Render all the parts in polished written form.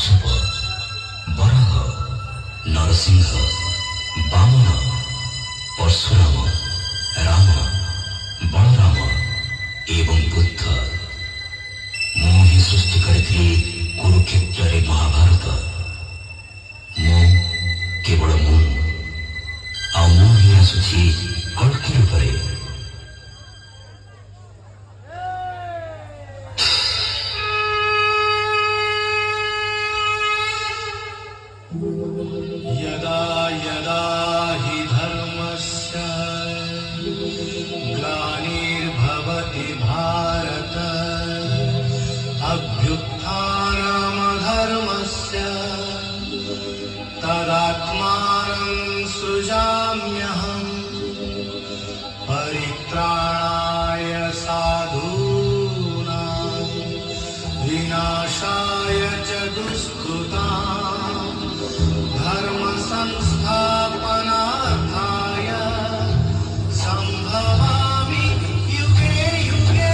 कच्छप, बराह, नरसिंह, बामन, परशुराम, राम, बलराम एवं बुद्ध मु ही सृष्टि करी कुरुक्षेत्र महाभारत। मु केवल मु ही आसुची कल्कि रूपरे। यदा यदा हि धर्मस्य ग्लानिर्भवति भारत अभ्युत्थानमधर्मस्य तदात्मानं सृजाम्यहम् परित्राणाय साधूनां विनाशाय च दुष्कृतां धर्म संस्थापनार्थाय संभवामि युगे युगे।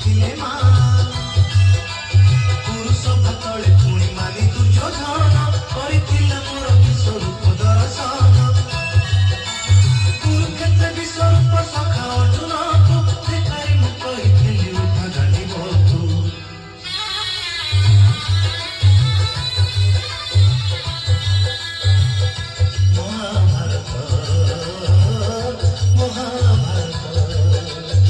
Lema